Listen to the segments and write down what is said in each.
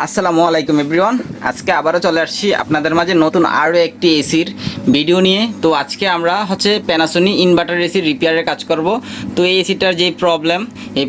আসসালামু আলাইকুম এভরিওয়ান। আজকে আবারও চলে আসছি আপনাদের মাঝে নতুন আরও একটি এসির ভিডিও নিয়ে। তো আজকে আমরা প্যানাসোনিক ইনভার্টার এসির রিপেয়ারের কাজ করব। তো এই এসিটার যে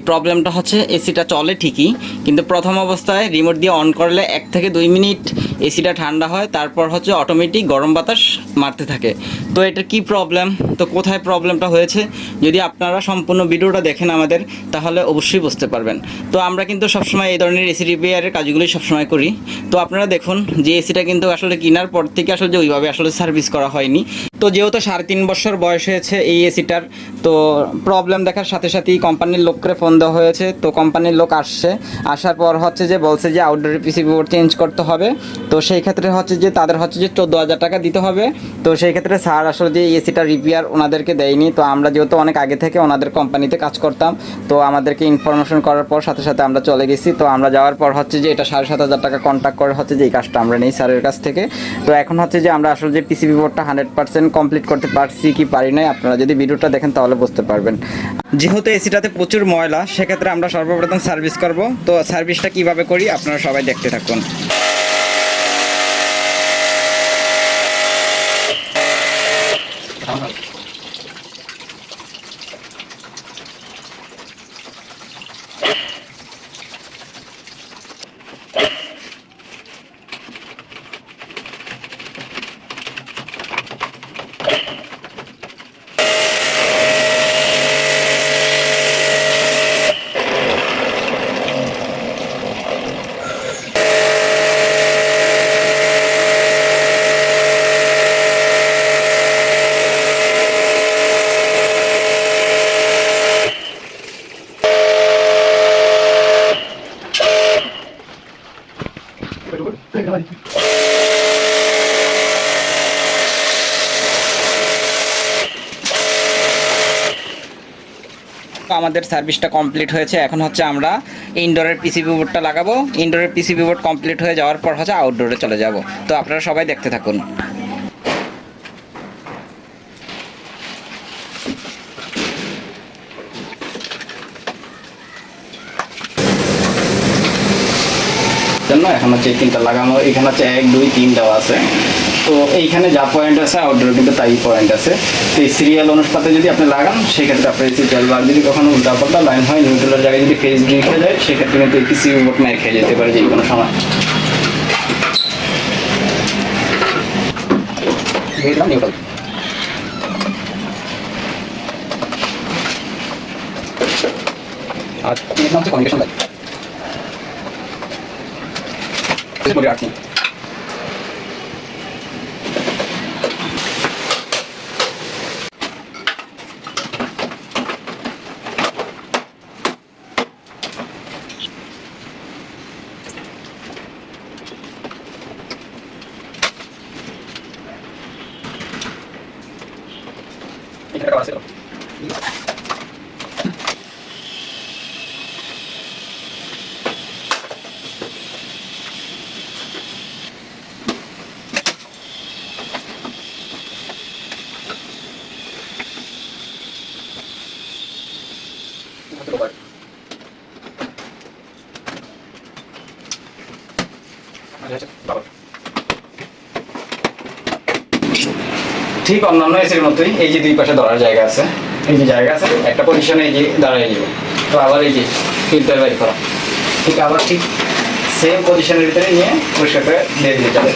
প্রবলেমটা হচ্ছে এসিটা চলে ঠিকই, কিন্তু প্রথম অবস্থায় রিমোট দিয়ে অন করলে 1 থেকে 2 মিনিট এসিটা ঠান্ডা হয়, তারপর অটোমেটিক গরম বাতাস মারতে থাকে। তো এটা কি প্রবলেম, তো কোথায় প্রবলেমটা হয়েছে, যদি আপনারা সম্পূর্ণ ভিডিওটা দেখেন আমাদের, তাহলে অবশ্যই বুঝতে পারবেন। তো আমরা কিন্তু সবসময় এই ধরনের এসি রিপেয়ারের কাজগুলি সবসময় করি। তো আপনারা দেখুন যে এসিটা কিন্তু কেনার পর থেকে ওইভাবে সার্ভিস করা হয়নি। তো যেহেতু 3.5 বছর বয়স হয়েছে এই এসিটার, তো প্রবলেম দেখার সাথে সাথেই কোম্পানির লোককে ফোন দেওয়া হয়েছে। তো কোম্পানির লোক আসার পর বলছে যে আউটডোরের পিসিবি বোর্ড চেঞ্জ করতে হবে। তো সেই ক্ষেত্রে তাদের 14,000 টাকা দিতে হবে। তো সেই ক্ষেত্রে স্যার যে এসিটা রিপেয়ার ওনাদেরকে দেয়নি। তো আমরা যেহেতু অনেক আগে থেকে ওনাদের কোম্পানিতে কাজ করতাম, তো আমাদেরকে ইনফরমেশন করার পর সাথে সাথে আমরা চলে গেছি। তো আমরা যাওয়ার পর এটা 7,500 টাকা কন্ট্যাক্ট করে যে এই কাজটা আমরা নেই স্যারের কাছ থেকে। তো এখন যে আমরা যে পিসিবি বোর্ডটা 100% কমপ্লিট করতে পারছি কি পারি নাই, আপনারা যদি ভিডিওটা দেখেন তাহলে বুঝতে পারবেন। যেহেতু এসিটাতে প্রচুর ময়লা, সেক্ষেত্রে আমরা সর্বপ্রথম সার্ভিস করব। তো সার্ভিসটা কিভাবে করি আপনারা সবাই দেখতে থাকুন। আমাদের সার্ভিসটা কমপ্লিট হয়েছে। এখন আমরা ইনডোরের পিসিবি বোর্ডটা লাগাবো। ইনডোরের পিসিবি বোর্ড কমপ্লিট হয়ে যাওয়ার পর আউটডোরে চলে যাব। তো আপনারা সবাই দেখতে থাকুন। এখন এই 3টা লাগানো, এখানে 1 2 3 দেওয়া আছে। তো এইখানে যা পয়েন্ট আছে আউটডোরে কিন্তু তাই পয়েন্ট আছে। তো এই সিরিয়াল অনুপাতে যদি আপনি লাগান, সেক্ষেত্রে আপনার এসি চলবে। আর যদি কখনো উল্টাপাল্টা লাইন হয়, নিউট্রালের জায়গায় যদি ফেজ রেখে যায়, সেক্ষেত্রে কিন্তু এই পিসিবি বোর্ড মেরে খেয়ে যেতে পারে যে কোনো সময়। নিউট্রাল আর কমিউনিকেশন লাইন আপনি এখানে কাজ আছে। ঠিক অন্যান্য এসির মতোই এই যে দুই পাশে ধরার জায়গা আছে, এই যে জায়গা আছে একটা পজিশনে এই যে দাঁড়িয়ে যাবে। তো আবার এই যে ফিল্টার বাইর করা, ঠিক আবার ঠিক সেম পজিশনের ভিতরে নিয়ে পরিষ্কার করে দিয়ে দিতে হবে।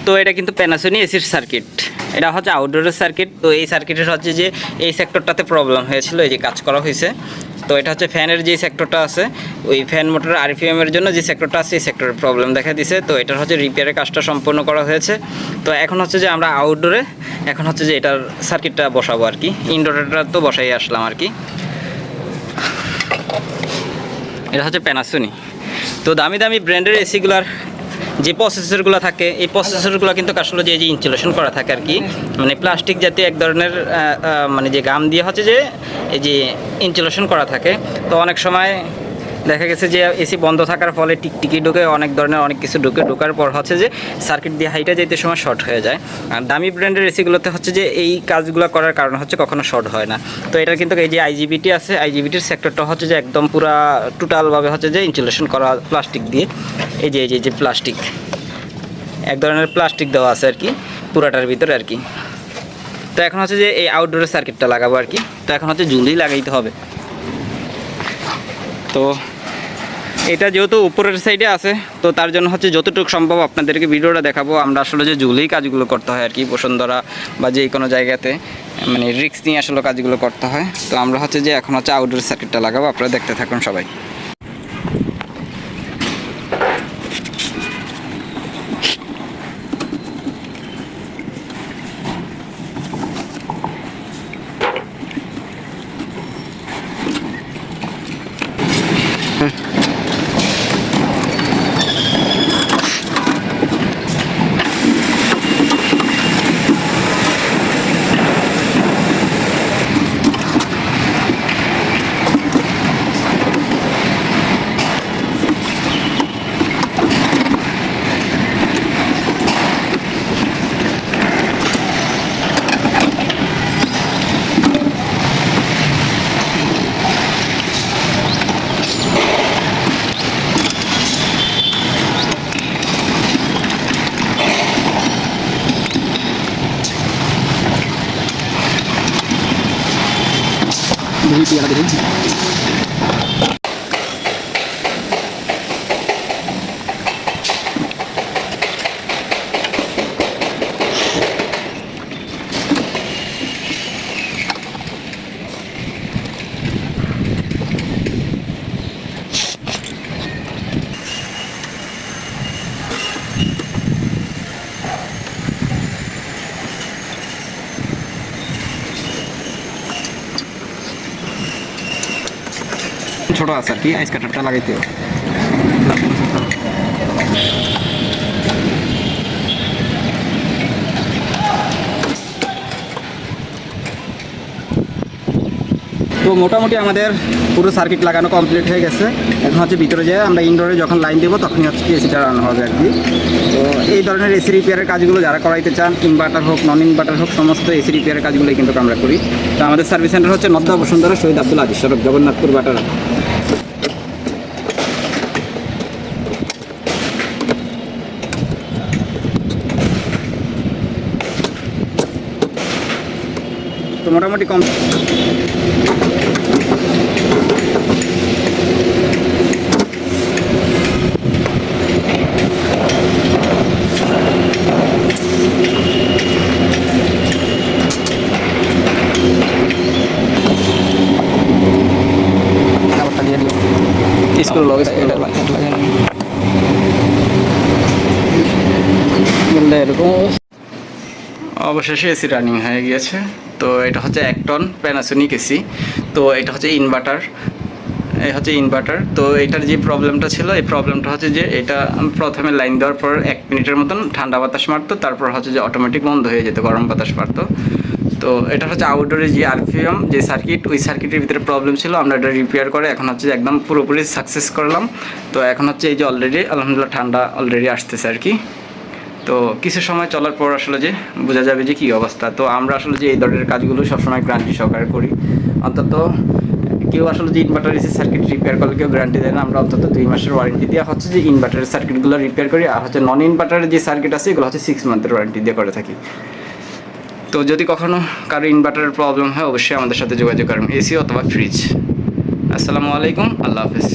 তো এটা কিন্তু প্যানাসোনিক এসির সার্কিট, এটা আউটডোরের সার্কিট। তো এই সার্কিটের যে এই সেক্টরটাতে প্রবলেম হয়েছিল, এই যে কাজ করা হয়েছে। তো এটা ফ্যানের যে সেক্টরটা আছে, ওই ফ্যান মোটরের আরপিএম এর জন্য যে সেক্টরটা আছে, এই সেক্টরের প্রবলেম দেখা দিছে। তো এটার রিপেয়ারের কাজটা সম্পূর্ণ করা হয়েছে। তো এখন যে আমরা আউটডোরে এখন যে এটার সার্কিটটা বসাবো আর কি। ইনডোরটা তো বসাই আসলাম আর কি। এটা প্যানাসোনিক। তো দামি দামি ব্র্যান্ডের এসিগুলার যে প্রসেসরগুলো থাকে, এই প্রসেসরগুলো কিন্তু আসলে যে ইনসুলেশন করা থাকে আর কি, মানে প্লাস্টিক জাতীয় এক ধরনের মানে যে গাম দিয়ে যে এই যে ইনসুলেশন করা থাকে। তো অনেক সময় দেখা গেছে যে এসি বন্ধ থাকার ফলে টিকটিকি ঢুকে অনেক ধরনের অনেক কিছু ঢোকার পর হচ্ছে যে সার্কিট দিয়ে হাইটা যেতে সময় শর্ট হয়ে যায়। আর দামি ব্র্যান্ডের এসিগুলোতে হচ্ছে যে এই কাজগুলো করার কারণে হচ্ছে কখনো শর্ট হয় না। তো এটা কিন্তু এই যে আইজিবিটি আছে, আইজিবিটির সেক্টরটা হচ্ছে যে একদম পুরা টোটালভাবে হচ্ছে যে ইনসুলেশন করা প্লাস্টিক দিয়ে, এই যে প্লাস্টিক, এক ধরনের প্লাস্টিক দেওয়া আছে আর কি পুরাটার ভিতরে আর কি। তো এখন হচ্ছে যে এই আউটডোরের সার্কিটটা লাগাবো আর কি। তো এখন হচ্ছে ঝুলি লাগাইতে হবে। তো এটা যেহেতু উপরের সাইডে আছে, তো তার জন্য হচ্ছে যতটুকু সম্ভব আপনাদেরকে ভিডিওটা দেখাবো। আমরা আসলে যে ঝুলেই কাজগুলো করতে হয় আর কি, বসুন্ধরা বা যে কোনো জায়গাতে মানে রিস্ক নিয়ে আসলে কাজগুলো করতে হয়। তো আমরা হচ্ছে যে এখন হচ্ছে আউটডোর সার্কিটটা লাগাবো, আপনারা দেখতে থাকুন সবাই। ছোট আছে আর কি, আইস কাটারটা লাগাইতে হবে। তো মোটামুটি আমাদের পুরো সার্কিট লাগানো কমপ্লিট হয়ে গেছে। এখন হচ্ছে ভিতরে যেয়ে আমরা ইনডোরে যখন লাইন দেবো তখনই হচ্ছে এসিটা রান হবে আর কি। তো এই ধরনের এসি রিপেয়ারের কাজগুলো যারা করাইতে চান, ইনভার্টার হোক নন ইনভার্টার হোক, সমস্ত এসি রিপেয়ারের কাজগুলোই কিন্তু আমরা করি। তো আমাদের সার্ভিস সেন্টার হচ্ছে নদ্দা বসুন্ধরা শহীদ আব্দুল আজিজ সড়ক, জগন্নাথপুর বাটারা। তো মোটামুটি কম স্কুল লগে এরকম অবশেষে এসি রানিং হয়ে গিয়েছে। তো এটা হচ্ছে 1 টন প্যানাসোনিক এসি। তো এটা হচ্ছে ইনভার্টার, এই হচ্ছে ইনভার্টার। তো এটার যে প্রবলেমটা ছিল, এই প্রবলেমটা হচ্ছে যে এটা প্রথমে লাইন দেওয়ার পর 1 মিনিটের মতন ঠান্ডা বাতাস মারতো, তারপর হচ্ছে যে অটোমেটিক বন্ধ হয়ে যেত, গরম বাতাস মারতো। তো এটা হচ্ছে আউটডোরে যে আরপিএম যে সার্কিট, ওই সার্কিটের ভিতরে প্রবলেম ছিল। আমরা এটা রিপেয়ার করে এখন হচ্ছে একদম পুরোপুরি সাকসেস করলাম। তো এখন হচ্ছে এই যে অলরেডি আলহামদুলিল্লাহ ঠান্ডা অলরেডি আসতেছে আর কি। তো কিছু সময় চলার পর আসলে যে বোঝা যাবে যে কী অবস্থা। তো আমরা আসলে যে এই ধরনের কাজগুলো সবসময় গ্যারান্টি সহকারে করি। অন্তত কেউ আসলে যে ইনভার্টার এসি সার্কিট রিপেয়ার করলে কেউ গ্যারান্টি দেয় না, আমরা অন্তত 2 মাসের ওয়ারেন্টি দিয়ে হচ্ছে যে ইনভার্টারের সার্কিটগুলো রিপেয়ার করি। আর হচ্ছে নন ইনভার্টারের যে সার্কিট আছে এগুলো হচ্ছে 6 মান্থের ওয়ারেন্টি দিয়ে করে থাকি। তো যদি কখনো কারো ইনভার্টারের প্রবলেম হয় অবশ্যই আমাদের সাথে যোগাযোগ করুন, এসি অথবা ফ্রিজ। আসসালামু আলাইকুম, আল্লাহ হাফেজ।